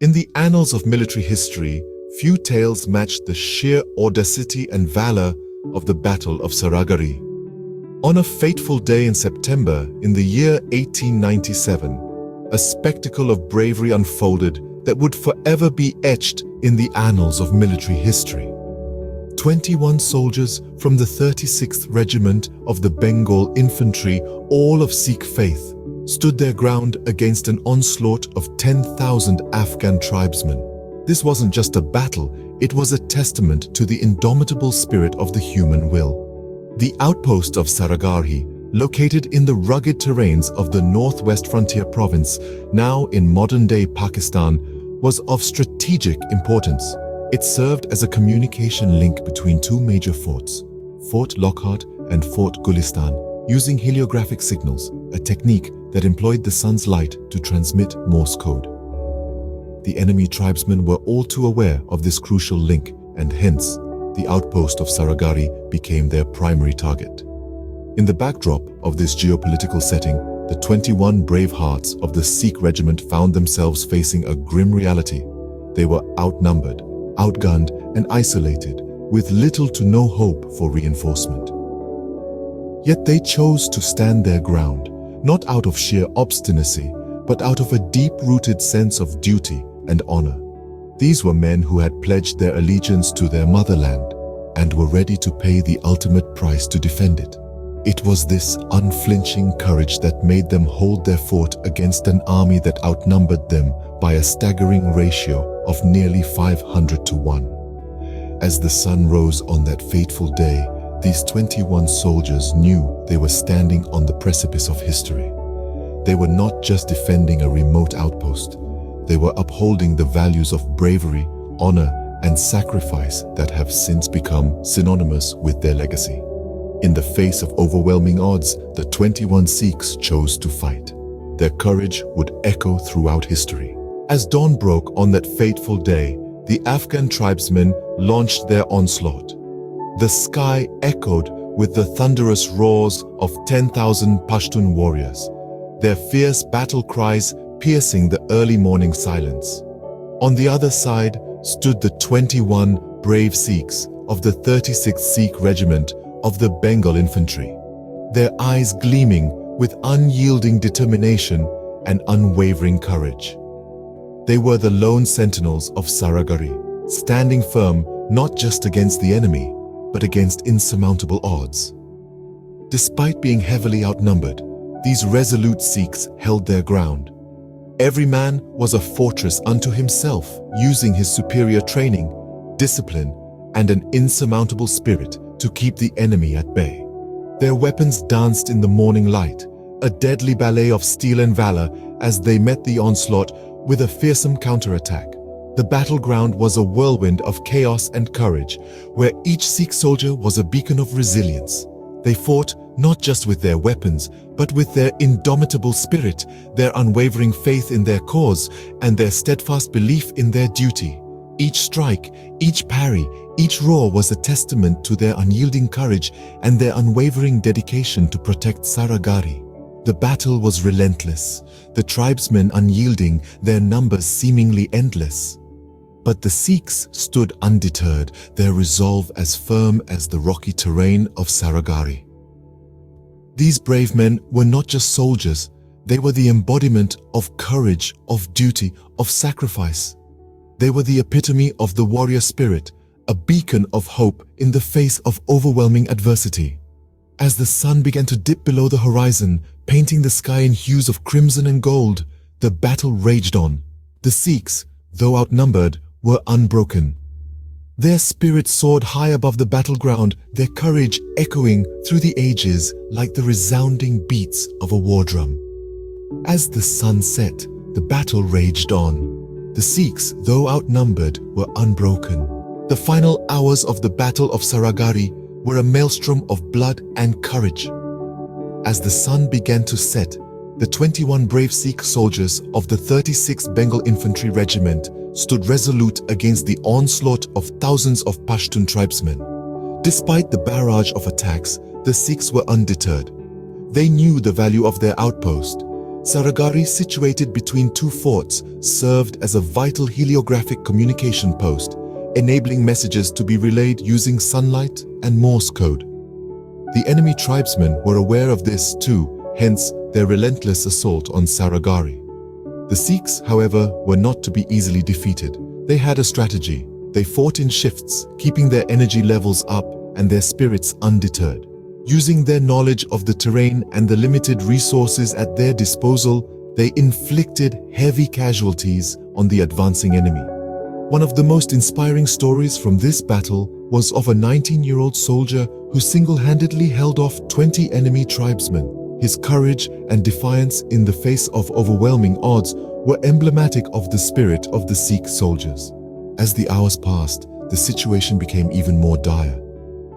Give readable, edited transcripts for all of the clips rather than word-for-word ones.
In the annals of military history, few tales match the sheer audacity and valor of the Battle of Saragarhi. On a fateful day in September in the year 1897, a spectacle of bravery unfolded that would forever be etched in the annals of military history. 21 soldiers from the 36th Regiment of the Bengal Infantry, all of Sikh faith, stood their ground against an onslaught of 10,000 Afghan tribesmen. This wasn't just a battle, it was a testament to the indomitable spirit of the human will. The outpost of Saragarhi, located in the rugged terrains of the northwest frontier province, now in modern-day Pakistan, was of strategic importance. It served as a communication link between two major forts, Fort Lockhart and Fort Gulistan, using heliographic signals, a technique that employed the sun's light to transmit Morse code. The enemy tribesmen were all too aware of this crucial link, and hence, the outpost of Saragarhi became their primary target. In the backdrop of this geopolitical setting, the 21 brave hearts of the Sikh regiment found themselves facing a grim reality. They were outnumbered, outgunned, and isolated, with little to no hope for reinforcement. Yet they chose to stand their ground, not out of sheer obstinacy, but out of a deep-rooted sense of duty and honor. These were men who had pledged their allegiance to their motherland and were ready to pay the ultimate price to defend it. It was this unflinching courage that made them hold their fort against an army that outnumbered them by a staggering ratio of nearly 500 to 1. As the sun rose on that fateful day, these 21 soldiers knew they were standing on the precipice of history. They were not just defending a remote outpost, they were upholding the values of bravery, honor, and sacrifice that have since become synonymous with their legacy. In the face of overwhelming odds, the 21 Sikhs chose to fight. Their courage would echo throughout history. As dawn broke on that fateful day, the Afghan tribesmen launched their onslaught. The sky echoed with the thunderous roars of 10,000 Pashtun warriors, their fierce battle cries piercing the early morning silence. On the other side stood the 21 brave Sikhs of the 36th Sikh Regiment of the Bengal Infantry, their eyes gleaming with unyielding determination and unwavering courage. They were the lone sentinels of Saragarhi, standing firm not just against the enemy, but against insurmountable odds. Despite being heavily outnumbered, these resolute Sikhs held their ground. Every man was a fortress unto himself, using his superior training, discipline, and an insurmountable spirit to keep the enemy at bay. Their weapons danced in the morning light, a deadly ballet of steel and valor as they met the onslaught with a fearsome counterattack. The battleground was a whirlwind of chaos and courage, where each Sikh soldier was a beacon of resilience. They fought not just with their weapons, but with their indomitable spirit, their unwavering faith in their cause, and their steadfast belief in their duty. Each strike, each parry, each roar was a testament to their unyielding courage and their unwavering dedication to protect Saragarhi. The battle was relentless, the tribesmen unyielding, their numbers seemingly endless. But the Sikhs stood undeterred, their resolve as firm as the rocky terrain of Saragarhi. These brave men were not just soldiers, they were the embodiment of courage, of duty, of sacrifice. They were the epitome of the warrior spirit, a beacon of hope in the face of overwhelming adversity. As the sun began to dip below the horizon, painting the sky in hues of crimson and gold, the battle raged on. The Sikhs, though outnumbered, were unbroken. Their spirit soared high above the battleground, their courage echoing through the ages like the resounding beats of a war drum. As the sun set, the battle raged on. The Sikhs, though outnumbered, were unbroken. The final hours of the Battle of Saragarhi were a maelstrom of blood and courage. As the sun began to set, the 21 brave Sikh soldiers of the 36th Bengal Infantry Regiment stood resolute against the onslaught of thousands of Pashtun tribesmen. Despite the barrage of attacks, the Sikhs were undeterred. They knew the value of their outpost. Saragarhi, situated between two forts, served as a vital heliographic communication post, enabling messages to be relayed using sunlight and Morse code. The enemy tribesmen were aware of this too, hence their relentless assault on Saragarhi. The Sikhs, however, were not to be easily defeated. They had a strategy. They fought in shifts, keeping their energy levels up and their spirits undeterred. Using their knowledge of the terrain and the limited resources at their disposal, they inflicted heavy casualties on the advancing enemy. One of the most inspiring stories from this battle was of a 19-year-old soldier who single-handedly held off 20 enemy tribesmen. His courage and defiance in the face of overwhelming odds were emblematic of the spirit of the Sikh soldiers. As the hours passed, the situation became even more dire.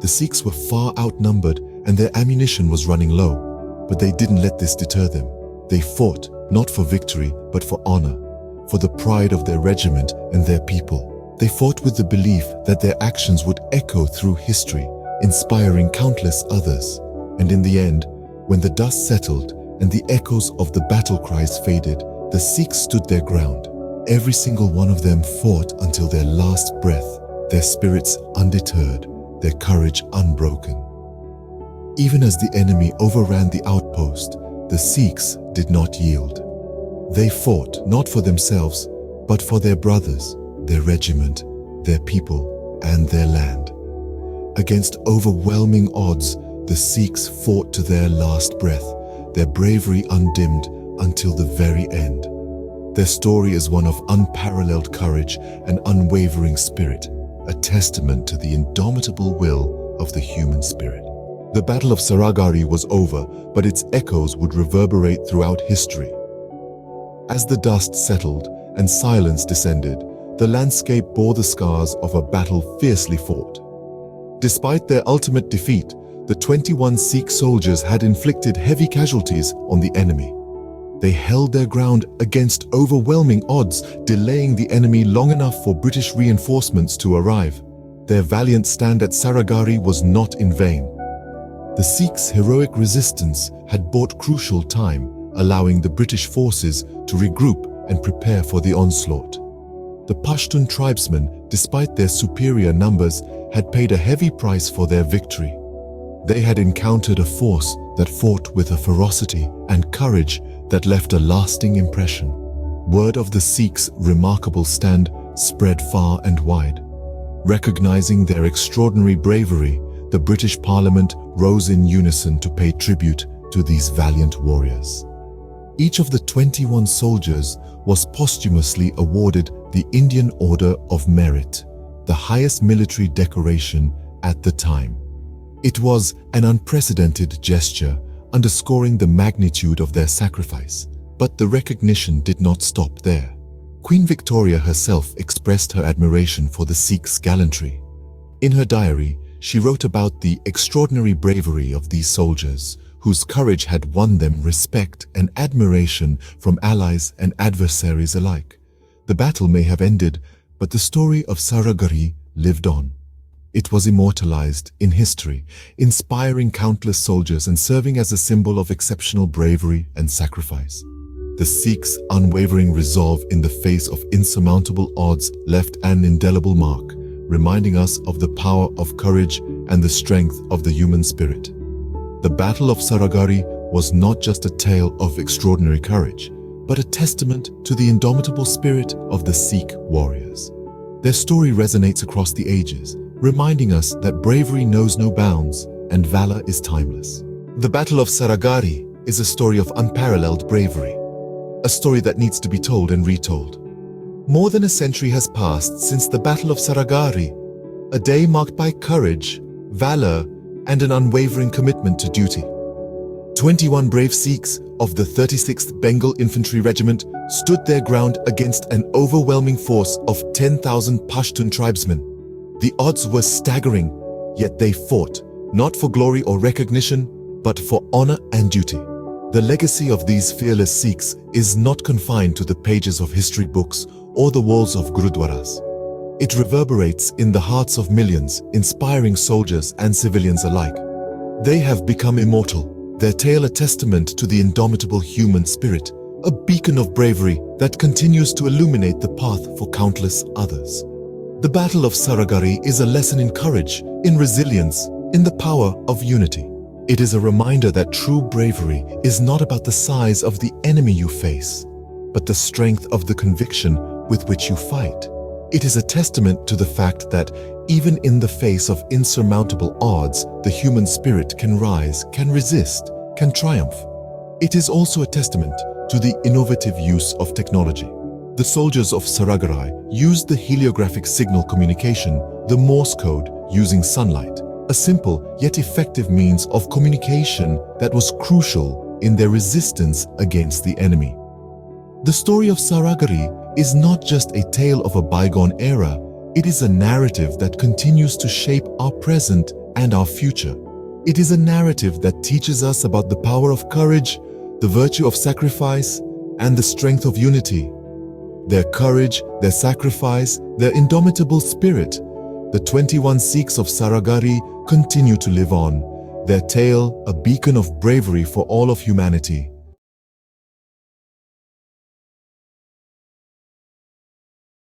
The Sikhs were far outnumbered and their ammunition was running low, but they didn't let this deter them. They fought, not for victory, but for honor, for the pride of their regiment and their people. They fought with the belief that their actions would echo through history, inspiring countless others. And in the end, when the dust settled and the echoes of the battle cries faded, the Sikhs stood their ground. Every single one of them fought until their last breath, their spirits undeterred, their courage unbroken. Even as the enemy overran the outpost, the Sikhs did not yield. They fought not for themselves, but for their brothers, their regiment, their people, and their land. Against overwhelming odds, the Sikhs fought to their last breath, their bravery undimmed until the very end. Their story is one of unparalleled courage and unwavering spirit, a testament to the indomitable will of the human spirit. The Battle of Saragarhi was over, but its echoes would reverberate throughout history. As the dust settled and silence descended, the landscape bore the scars of a battle fiercely fought. Despite their ultimate defeat, the 21 Sikh soldiers had inflicted heavy casualties on the enemy. They held their ground against overwhelming odds, delaying the enemy long enough for British reinforcements to arrive. Their valiant stand at Saragarhi was not in vain. The Sikhs' heroic resistance had bought crucial time, allowing the British forces to regroup and prepare for the onslaught. The Pashtun tribesmen, despite their superior numbers, had paid a heavy price for their victory. They had encountered a force that fought with a ferocity and courage that left a lasting impression. Word of the Sikhs' remarkable stand spread far and wide. Recognizing their extraordinary bravery, the British Parliament rose in unison to pay tribute to these valiant warriors. Each of the 21 soldiers was posthumously awarded the Indian Order of Merit, the highest military decoration at the time. It was an unprecedented gesture, underscoring the magnitude of their sacrifice. But the recognition did not stop there. Queen Victoria herself expressed her admiration for the Sikhs' gallantry. In her diary, she wrote about the extraordinary bravery of these soldiers, whose courage had won them respect and admiration from allies and adversaries alike. The battle may have ended, but the story of Saragarhi lived on. It was immortalized in history, inspiring countless soldiers and serving as a symbol of exceptional bravery and sacrifice. The Sikhs' unwavering resolve in the face of insurmountable odds left an indelible mark, reminding us of the power of courage and the strength of the human spirit. The Battle of Saragarhi was not just a tale of extraordinary courage, but a testament to the indomitable spirit of the Sikh warriors. Their story resonates across the ages, reminding us that bravery knows no bounds and valor is timeless. The Battle of Saragarhi is a story of unparalleled bravery, a story that needs to be told and retold. More than a century has passed since the Battle of Saragarhi, a day marked by courage, valor, and an unwavering commitment to duty. 21 brave Sikhs of the 36th Bengal Infantry Regiment stood their ground against an overwhelming force of 10,000 Pashtun tribesmen. The odds were staggering, yet they fought, not for glory or recognition, but for honor and duty. The legacy of these fearless Sikhs is not confined to the pages of history books or the walls of gurudwaras. It reverberates in the hearts of millions, inspiring soldiers and civilians alike. They have become immortal, their tale a testament to the indomitable human spirit, a beacon of bravery that continues to illuminate the path for countless others. The Battle of Saragarhi is a lesson in courage, in resilience, in the power of unity. It is a reminder that true bravery is not about the size of the enemy you face, but the strength of the conviction with which you fight. It is a testament to the fact that even in the face of insurmountable odds, the human spirit can rise, can resist, can triumph. It is also a testament to the innovative use of technology. The soldiers of Saragarhi used the heliographic signal communication, the Morse code, using sunlight, a simple yet effective means of communication that was crucial in their resistance against the enemy. The story of Saragarhi is not just a tale of a bygone era, it is a narrative that continues to shape our present and our future. It is a narrative that teaches us about the power of courage, the virtue of sacrifice, and the strength of unity. Their courage, their sacrifice, their indomitable spirit, the 21 Sikhs of Saragarhi continue to live on, their tale a beacon of bravery for all of humanity.